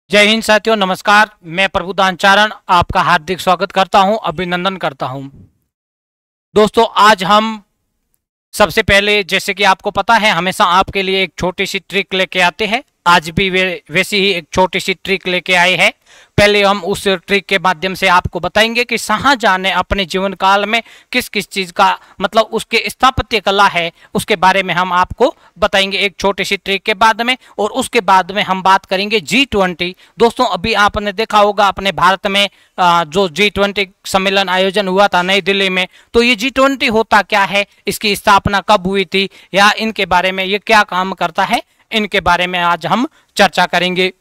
जय हिंद साथियों, नमस्कार। मैं प्रभुदान चारण आपका हार्दिक स्वागत करता हूं, अभिनंदन करता हूं। दोस्तों, आज हम सबसे पहले, जैसे कि आपको पता है, हमेशा आपके लिए एक छोटी सी ट्रिक लेके आते हैं। आज भी वैसी ही एक छोटी सी ट्रिक लेके आए हैं। पहले हम उस ट्रिक के माध्यम से आपको बताएंगे कि शाहजहां ने अपने जीवन काल में किस किस चीज का मतलब उसके स्थापत्य कला है, उसके बारे में हम आपको बताएंगे एक छोटी सी ट्रिक के बाद में। और उसके बाद में हम बात करेंगे G20। दोस्तों, अभी आपने देखा होगा अपने भारत में जो G20 सम्मेलन आयोजन हुआ था नई दिल्ली में, तो ये G20 होता क्या है, इसकी स्थापना कब हुई थी, या इनके बारे में ये क्या काम करता है, इनके बारे में आज हम चर्चा करेंगे।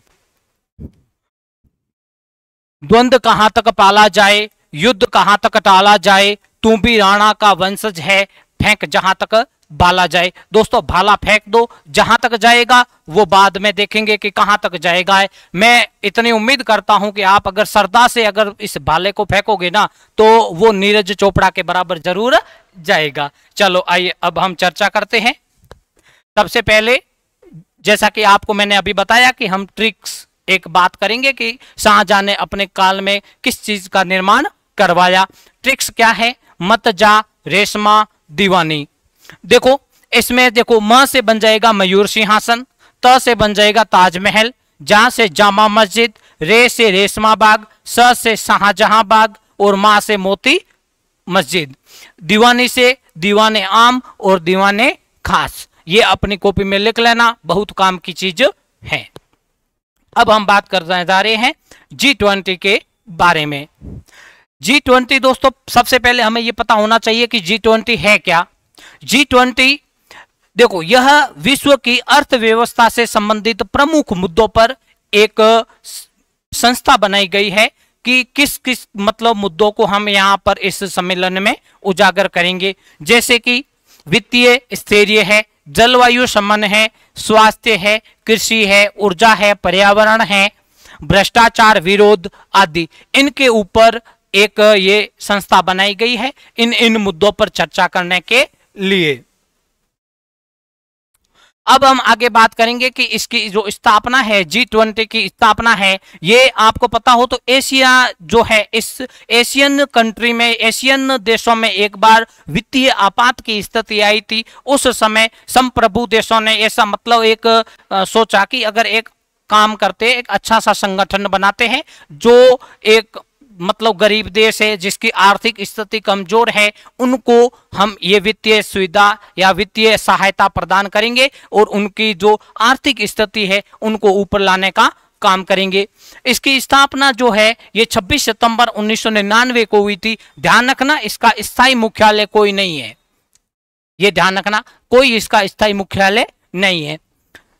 द्वंद्व कहां तक पाला जाए, युद्ध कहां तक टाला जाए, तू भी राणा का वंशज है, फेंक जहां तक भाला जाए। दोस्तों, भाला फेंक दो, जहां तक जाएगा वो बाद में देखेंगे कि कहां तक जाएगा। मैं इतनी उम्मीद करता हूं कि आप अगर श्रद्धा से अगर इस भाले को फेंकोगे ना, तो वो नीरज चोपड़ा के बराबर जरूर जाएगा। चलो आइए अब हम चर्चा करते हैं। सबसे पहले, जैसा कि आपको मैंने अभी बताया कि हम ट्रिक्स एक बात करेंगे कि शाहजहां ने अपने काल में किस चीज का निर्माण करवाया। ट्रिक्स क्या है? मत जा, रेशमा, दीवानी। देखो, इसमें देखो, म से बन जाएगा मयूर सिंहासन, त से बन जाएगा ताजमहल, जा से जामा मस्जिद, रे से रेशमा बाग, स से शाहजहां बाग और मा से मोती मस्जिद। दीवानी से दीवाने आम और दीवाने खास। ये अपनी कॉपी में लिख लेना, बहुत काम की चीज है। अब हम बात करने जा रहे हैं G20 के बारे में। G20 दोस्तों, सबसे पहले हमें यह पता होना चाहिए कि G20 है क्या। G20 देखो, यह विश्व की अर्थव्यवस्था से संबंधित प्रमुख मुद्दों पर एक संस्था बनाई गई है कि किस किस मतलब मुद्दों को हम यहां पर इस सम्मेलन में उजागर करेंगे। जैसे कि वित्तीय स्थैर्य है, जलवायु शमन है, स्वास्थ्य है, कृषि है, ऊर्जा है, पर्यावरण है, भ्रष्टाचार विरोध आदि। इनके ऊपर एक ये संस्था बनाई गई है इन मुद्दों पर चर्चा करने के लिए। अब हम आगे बात करेंगे कि इसकी जो स्थापना है, G20 की स्थापना है, ये आपको पता हो तो एशिया जो है, इस एशियन कंट्री में, एशियन देशों में एक बार वित्तीय आपात की स्थिति आई थी। उस समय संप्रभु देशों ने ऐसा मतलब एक सोचा कि अगर एक काम करते, एक अच्छा सा संगठन बनाते हैं, जो एक मतलब गरीब देश है, जिसकी आर्थिक स्थिति कमजोर है, उनको हम ये वित्तीय सुविधा या वित्तीय सहायता प्रदान करेंगे और उनकी जो आर्थिक स्थिति है उनको ऊपर लाने का काम करेंगे। इसकी स्थापना जो है ये 26 सितंबर 1999 को हुई थी। ध्यान रखना, इसका स्थायी मुख्यालय कोई नहीं है। ये ध्यान रखना, कोई इसका स्थायी मुख्यालय नहीं है।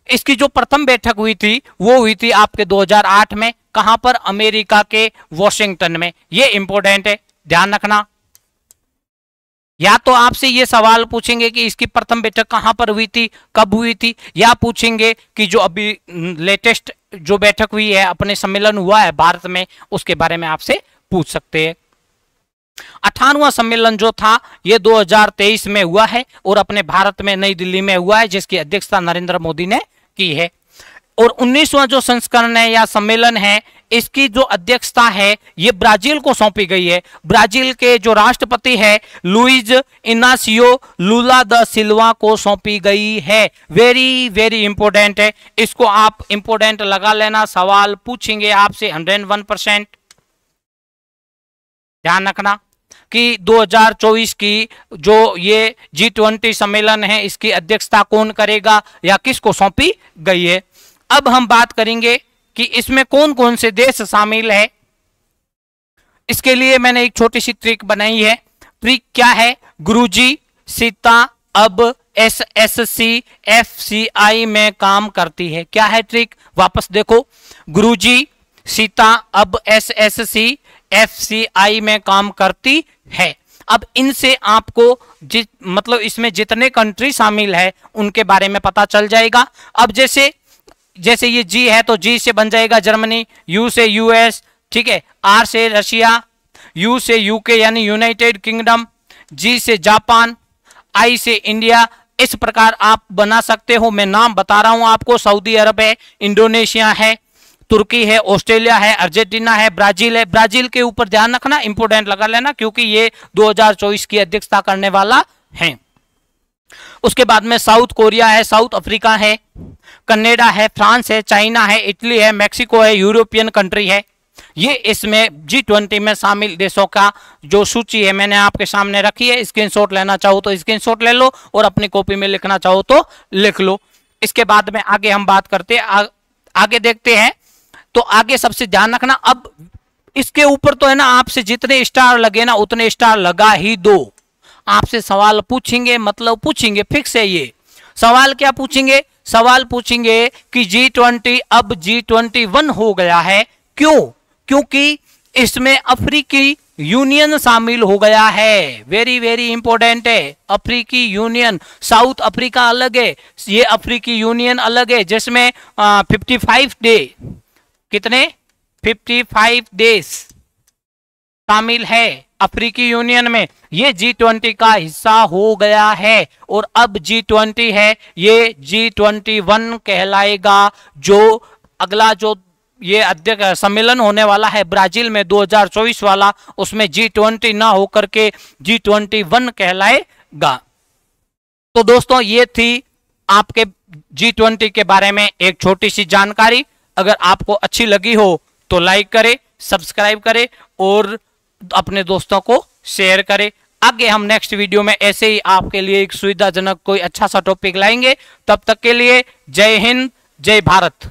इसकी जो प्रथम बैठक हुई थी वो हुई थी आपके 2008 में। कहां पर? अमेरिका के वॉशिंगटन में। ये इंपॉर्टेंट है, ध्यान रखना। या तो आपसे ये सवाल पूछेंगे कि इसकी प्रथम बैठक कहां पर हुई थी, कब हुई थी, या पूछेंगे कि जो अभी लेटेस्ट जो बैठक हुई है, अपने सम्मेलन हुआ है भारत में, उसके बारे में आपसे पूछ सकते हैं। 18वां सम्मेलन जो था ये 2023 में हुआ है और अपने भारत में नई दिल्ली में हुआ है, जिसकी अध्यक्षता नरेंद्र मोदी ने की है। और 19वां जो संस्करण है या सम्मेलन है, इसकी जो अध्यक्षता है ये ब्राजील को सौंपी गई है। ब्राजील के जो राष्ट्रपति है लुइज इनासियो लुला द सिल्वा को सौंपी गई है। वेरी वेरी इंपॉर्टेंट है, इसको आप इंपॉर्टेंट लगा लेना, सवाल पूछेंगे आपसे 101%। ध्यान रखना कि 2024 की जो ये G20 सम्मेलन है, इसकी अध्यक्षता कौन करेगा या किसको सौंपी गई है। अब हम बात करेंगे कि इसमें कौन कौन से देश शामिल है। इसके लिए मैंने एक छोटी सी ट्रिक बनाई है। ट्रिक क्या है? गुरुजी, सीता अब SSC FCI में काम करती है। क्या है ट्रिक? वापस देखो, गुरुजी, सीता अब SSC FCI में काम करती है। अब इनसे आपको मतलब इसमें जितने कंट्री शामिल है उनके बारे में पता चल जाएगा। अब जैसे ये G है तो G से बन जाएगा जर्मनी, U से US, ठीक है, R से रशिया, U से UK यानी यूनाइटेड किंगडम, G से जापान, I से इंडिया। इस प्रकार आप बना सकते हो। मैं नाम बता रहा हूं आपको, सऊदी अरब है, इंडोनेशिया है, तुर्की है, ऑस्ट्रेलिया है, अर्जेंटीना है, ब्राजील है। ब्राजील के ऊपर ध्यान रखना, इंपोर्टेंट लगा लेना, क्योंकि ये 2024 की अध्यक्षता करने वाला है। उसके बाद में साउथ कोरिया है, साउथ अफ्रीका है, कनाडा है, फ्रांस है, चाइना है, इटली है, मैक्सिको है, यूरोपियन कंट्री है। ये इसमें G20 में शामिल देशों का जो सूची है मैंने आपके सामने रखी है। स्क्रीनशॉट लेना चाहो तो स्क्रीनशॉट ले लो और अपनी कॉपी में लिखना चाहो तो लिख लो। इसके बाद में आगे हम बात करते हैं, आगे देखते हैं। तो आगे सबसे ध्यान रखना, अब इसके ऊपर तो है ना, आपसे जितने स्टार लगे ना उतने स्टार लगा ही दो। आपसे सवाल पूछेंगे, मतलब पूछेंगे, फिक्स है ये सवाल। क्या पूछेंगे? सवाल पूछेंगे कि G20 अब G21 हो गया है, क्यों? क्योंकि इसमें अफ्रीकी यूनियन शामिल हो गया है। वेरी वेरी इंपॉर्टेंट है, अफ्रीकी यूनियन। साउथ अफ्रीका अलग है, ये अफ्रीकी यूनियन अलग है, जिसमें 55 डे, कितने 55 देश शामिल है अफ्रीकी यूनियन में। ये G20 का हिस्सा हो गया है और अब G20 है, ये G21 कहलाएगा। जो अगला जो ये अध्यक्ष सम्मेलन होने वाला है ब्राजील में 2024 वाला, उसमें G20 ना होकर के G21 कहलाएगा। तो दोस्तों ये थी आपके G20 के बारे में एक छोटी सी जानकारी। अगर आपको अच्छी लगी हो तो लाइक करें, सब्सक्राइब करें और अपने दोस्तों को शेयर करें। आगे हम नेक्स्ट वीडियो में ऐसे ही आपके लिए एक सुविधाजनक कोई अच्छा सा टॉपिक लाएंगे। तब तक के लिए जय हिंद, जय भारत।